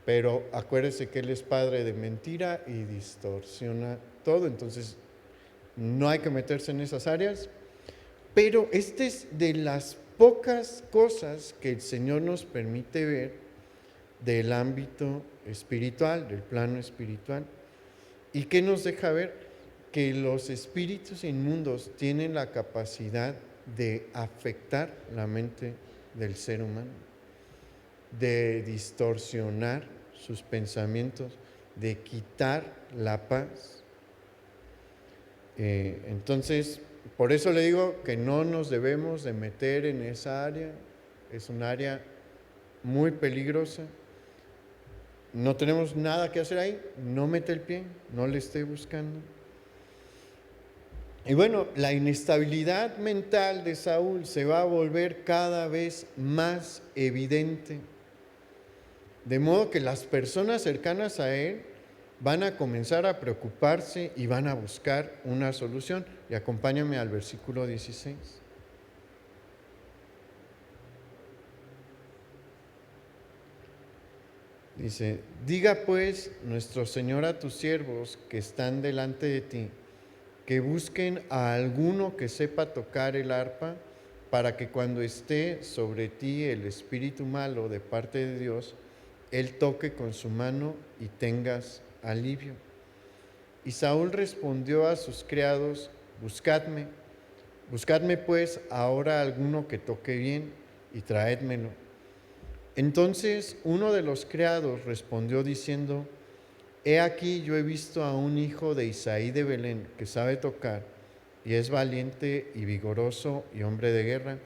pero acuérdese que él es padre de mentira y distorsiona todo. Entonces, no hay que meterse en esas áreas. Pero esta es de las pocas cosas que el Señor nos permite ver del ámbito espiritual, del plano espiritual. ¿Y qué nos deja ver? Que los espíritus inmundos tienen la capacidad de afectar la mente del ser humano, de distorsionar sus pensamientos, de quitar la paz. Entonces, por eso le digo que no nos debemos de meter en esa área. Es un área muy peligrosa. No tenemos nada que hacer ahí. No mete el pie, no le esté buscando. Y bueno, la inestabilidad mental de Saúl se va a volver cada vez más evidente. De modo que las personas cercanas a él van a comenzar a preocuparse y van a buscar una solución. Y acompáñame al versículo 16. Dice: diga pues nuestro Señor a tus siervos que están delante de ti, que busquen a alguno que sepa tocar el arpa, para que cuando esté sobre ti el espíritu malo de parte de Dios, él toque con su mano y tengas alivio. Y Saúl respondió a sus criados: buscadme pues ahora alguno que toque bien y traédmelo. Entonces uno de los criados respondió diciendo: he aquí yo he visto a un hijo de Isaí de Belén que sabe tocar y es valiente y vigoroso y hombre de guerra,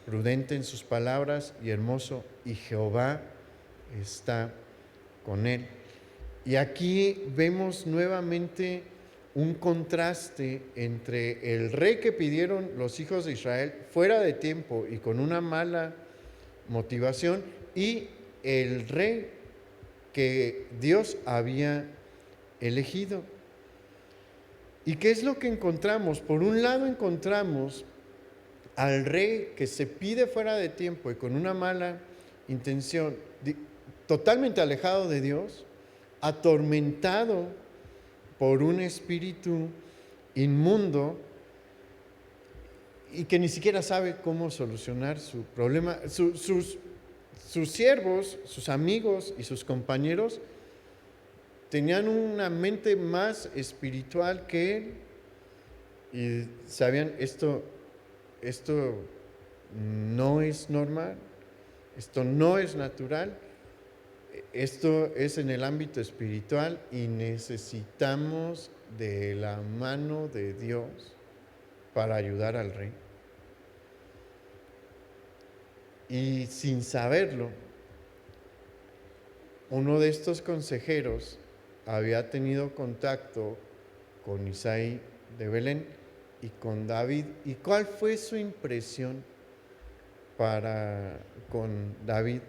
prudente en sus palabras y hermoso, y Jehová está con él. Y aquí vemos nuevamente un contraste entre el rey que pidieron los hijos de Israel fuera de tiempo y con una mala motivación, y el rey que Dios había elegido. ¿Y qué es lo que encontramos? Por un lado encontramos al rey que se pide fuera de tiempo y con una mala intención, totalmente alejado de Dios, atormentado por un espíritu inmundo y que ni siquiera sabe cómo solucionar su problema. Sus siervos, sus amigos y sus compañeros tenían una mente más espiritual que él y sabían, esto no es normal, esto no es natural, esto es en el ámbito espiritual y necesitamos de la mano de Dios para ayudar al rey. Y sin saberlo, uno de estos consejeros había tenido contacto con Isaí de Belén y con David. ¿Y cuál fue su impresión con David?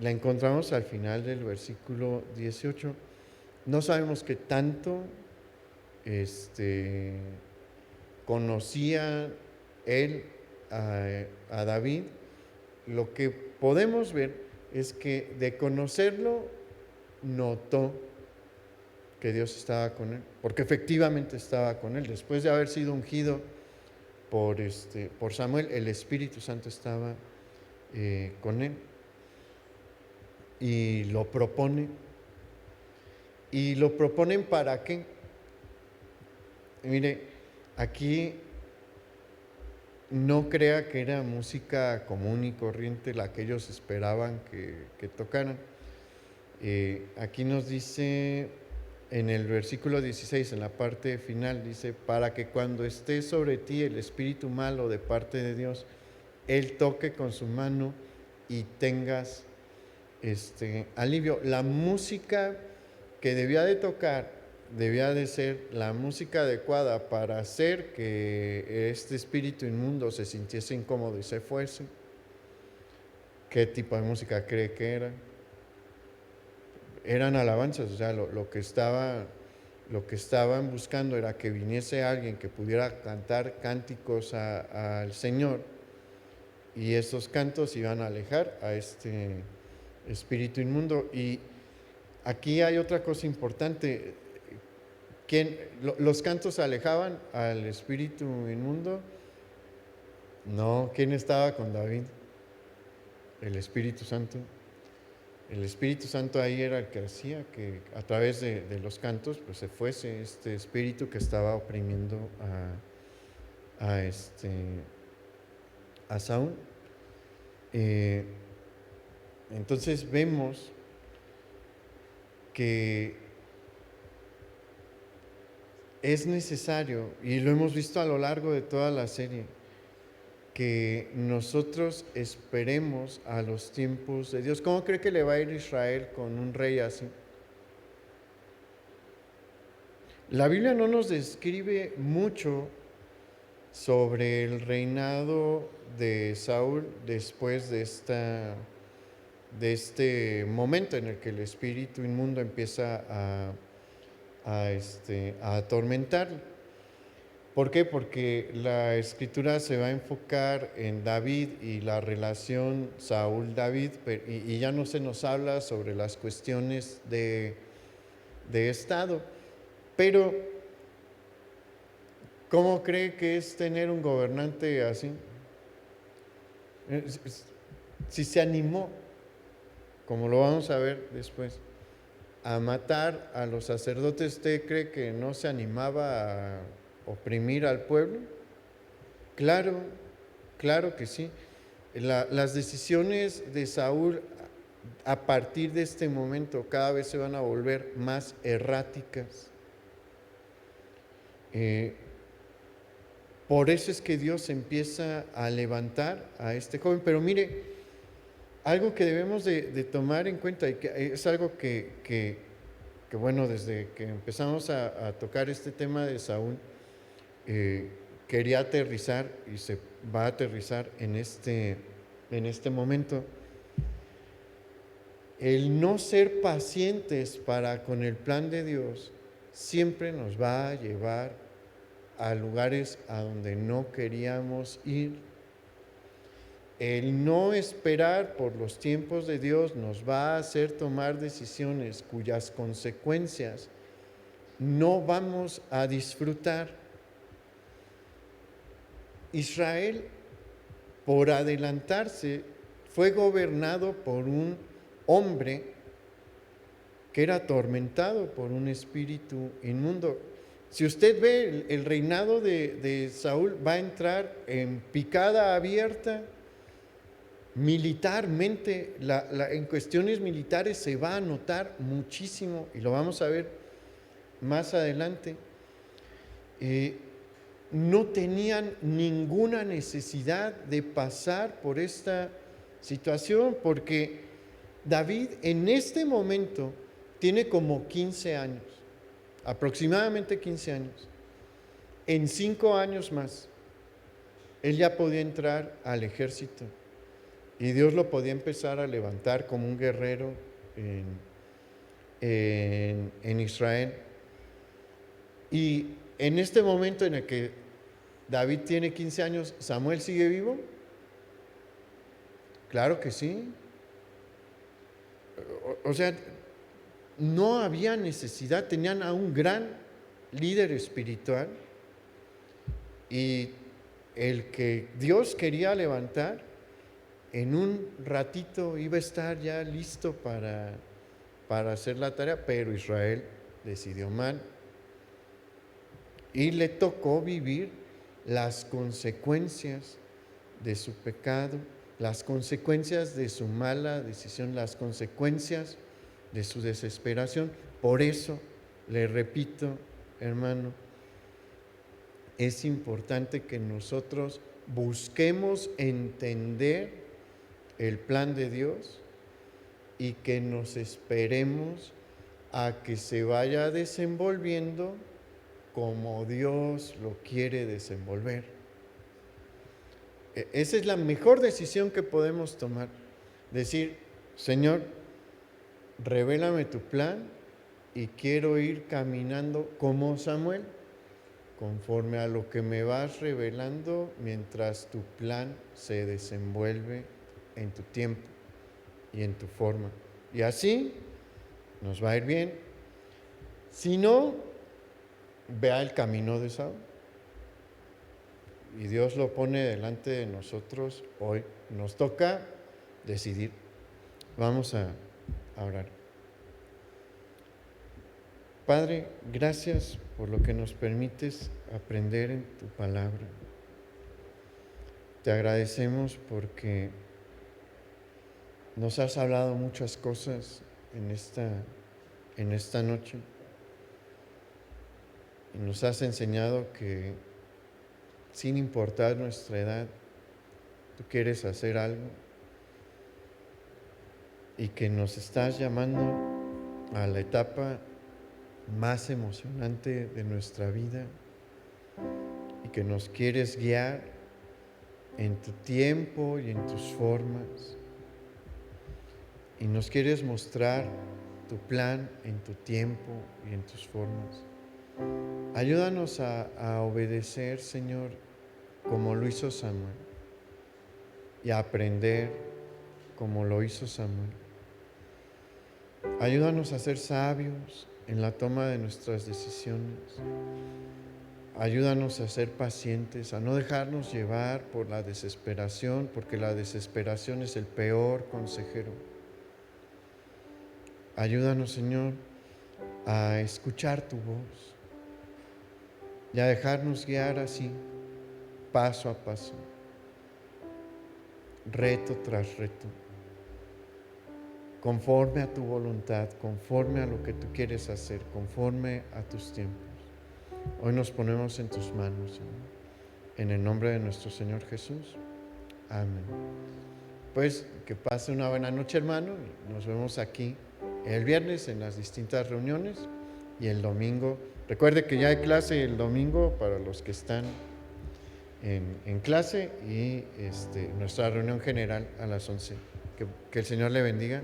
La encontramos al final del versículo 18. No sabemos qué tanto conocía él a David. Lo que podemos ver es que de conocerlo notó que Dios estaba con él, porque efectivamente estaba con él. Después de haber sido ungido por Samuel, el Espíritu Santo estaba con él y lo propone. ¿Y lo proponen para qué? Mire, aquí no crea que era música común y corriente la que ellos esperaban que tocaran. Aquí nos dice en el versículo 16, en la parte final, dice, para que cuando esté sobre ti el espíritu malo de parte de Dios, Él toque con su mano y tengas alivio. La música que debía de tocar debía de ser la música adecuada para hacer que este espíritu inmundo se sintiese incómodo y se fuese. ¿Qué tipo de música cree que era? Eran alabanzas, o sea, lo que estaban buscando era que viniese alguien que pudiera cantar cánticos al Señor, y esos cantos iban a alejar a este espíritu inmundo. Y aquí hay otra cosa importante. ¿Los cantos alejaban al espíritu inmundo? No. ¿Quién estaba con David? El Espíritu Santo. El Espíritu Santo ahí era el que hacía que a través de los cantos pues se fuese este espíritu que estaba oprimiendo a Saúl. Entonces vemos que es necesario, y lo hemos visto a lo largo de toda la serie, que nosotros esperemos a los tiempos de Dios. ¿Cómo cree que le va a ir Israel con un rey así? La Biblia no nos describe mucho sobre el reinado de Saúl después de este momento en el que el espíritu inmundo empieza a atormentarlo. ¿Por qué? Porque la Escritura se va a enfocar en David y la relación Saúl-David, y ya no se nos habla sobre las cuestiones de Estado. Pero, ¿cómo cree que es tener un gobernante así? Si se animó, como lo vamos a ver después, a matar a los sacerdotes, ¿usted cree que no se animaba a oprimir al pueblo? Claro que sí. Las decisiones de Saúl a partir de este momento cada vez se van a volver más erráticas. Por eso es que Dios empieza a levantar a este joven. Pero mire, algo que debemos de tomar en cuenta, y que es algo que bueno, desde que empezamos a tocar este tema de Saúl, quería aterrizar y se va a aterrizar en este momento. El no ser pacientes para con el plan de Dios siempre nos va a llevar a lugares a donde no queríamos ir. El no esperar por los tiempos de Dios nos va a hacer tomar decisiones cuyas consecuencias no vamos a disfrutar. Israel, por adelantarse, fue gobernado por un hombre que era atormentado por un espíritu inmundo. Si usted ve el reinado de Saúl, va a entrar en picada abierta. Militarmente, en cuestiones militares se va a notar muchísimo, y lo vamos a ver más adelante. No tenían ninguna necesidad de pasar por esta situación, porque David en este momento tiene como 15 años, aproximadamente 15 años. En 5 años más, él ya podía entrar al ejército y Dios lo podía empezar a levantar como un guerrero en Israel. Y en este momento en el que David tiene 15 años, ¿Samuel sigue vivo? Claro que sí. O sea, no había necesidad, tenían a un gran líder espiritual, y el que Dios quería levantar, en un ratito iba a estar ya listo para hacer la tarea, pero Israel decidió mal y le tocó vivir las consecuencias de su pecado, las consecuencias de su mala decisión, las consecuencias de su desesperación. Por eso, le repito, hermano, es importante que nosotros busquemos entender el plan de Dios y que nos esperemos a que se vaya desenvolviendo como Dios lo quiere desenvolver. Esa es la mejor decisión que podemos tomar. Decir, Señor, revélame tu plan y quiero ir caminando como Samuel, conforme a lo que me vas revelando mientras tu plan se desenvuelve en tu tiempo y en tu forma. Y así nos va a ir bien. Si no, vea el camino de Saúl. Y Dios lo pone delante de nosotros hoy. Nos toca decidir. Vamos a orar. Padre, gracias por lo que nos permites aprender en tu palabra. Te agradecemos porque nos has hablado muchas cosas en esta noche. Y nos has enseñado que sin importar nuestra edad, tú quieres hacer algo y que nos estás llamando a la etapa más emocionante de nuestra vida y que nos quieres guiar en tu tiempo y en tus formas y nos quieres mostrar tu plan en tu tiempo y en tus formas. Ayúdanos a obedecer, Señor, como lo hizo Samuel, y a aprender como lo hizo Samuel. Ayúdanos a ser sabios en la toma de nuestras decisiones. Ayúdanos a ser pacientes, a no dejarnos llevar por la desesperación, porque la desesperación es el peor consejero. Ayúdanos, Señor, a escuchar tu voz y a dejarnos guiar así, paso a paso, reto tras reto. conforme a tu voluntad, conforme a lo que tú quieres hacer, conforme a tus tiempos. Hoy nos ponemos en tus manos, Señor. En el nombre de nuestro Señor Jesús. Amén. Pues que pase una buena noche, hermano. Nos vemos aquí el viernes en las distintas reuniones y el domingo. Recuerde que ya hay clase el domingo para los que están en clase y nuestra reunión general a las 11. Que el Señor le bendiga.